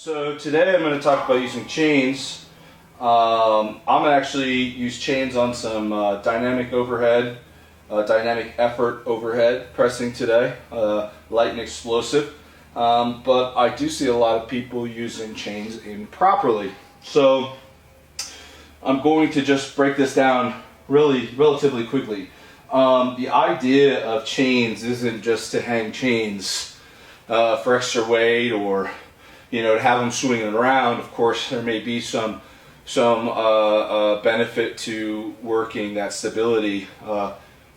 So today I'm going to talk about using chains. I'm going to actually use chains on some dynamic overhead, dynamic effort overhead pressing today, light and explosive. But I do see a lot of people using chains improperly. So I'm going to just break this down relatively quickly. The idea of chains isn't just to hang chains for extra weight or to have them swinging around. Of course, there may be some benefit to working that stability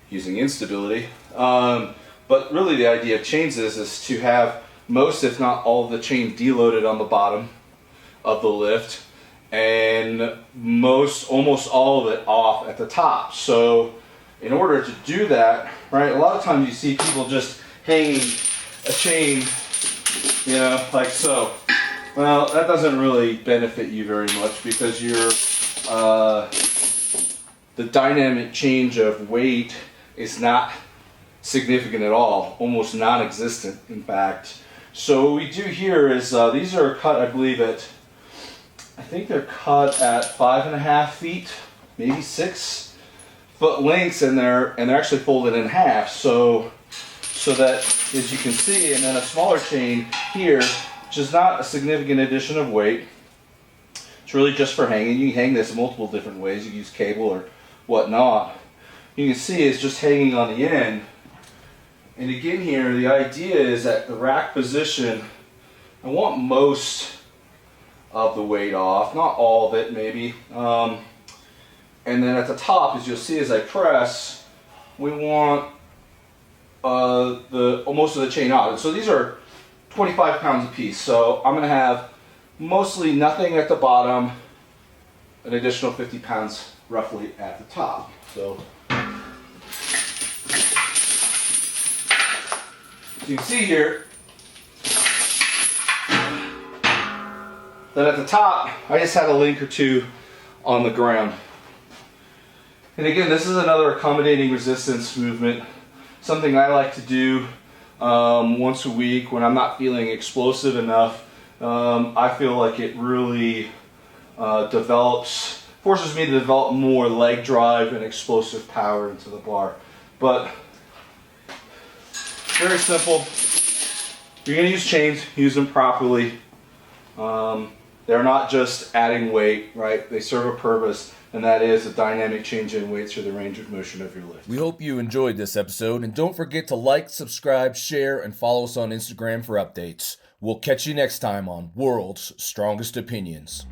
using instability. But really the idea of chains is to have most, if not all, of the chain deloaded on the bottom of the lift and almost all of it off at the top. So in order to do that, right, a lot of times you see people just hanging a chain, like so. Well, that doesn't really benefit you very much because the dynamic change of weight is not significant at all, almost non-existent in fact. So what we do here is these are cut, I believe, I think they're cut at 5.5 feet, maybe 6 foot lengths, and they're actually folded in half. So that, as you can see, and then a smaller chain here, which is not a significant addition of weight. It's really just for hanging. You can hang this multiple different ways. You can use cable or whatnot. You can see it's just hanging on the end. And again here, the idea is at the rack position, I want most of the weight off, not all of it maybe. And then at the top, as you'll see as I press, we want most of the chain out. And so these are 25 pounds a piece. So I'm going to have mostly nothing at the bottom, an additional 50 pounds roughly at the top. So you can see here that at the top I just had a link or two on the ground. And again, this is another accommodating resistance movement, something I like to do once a week when I'm not feeling explosive enough. I feel like it really forces me to develop more leg drive and explosive power into the bar. But very simple. You're going to use chains, use them properly. They're not just adding weight, right? They serve a purpose, and that is a dynamic change in weight through the range of motion of your lift. We hope you enjoyed this episode, and don't forget to like, subscribe, share, and follow us on Instagram for updates. We'll catch you next time on World's Strongest Opinions.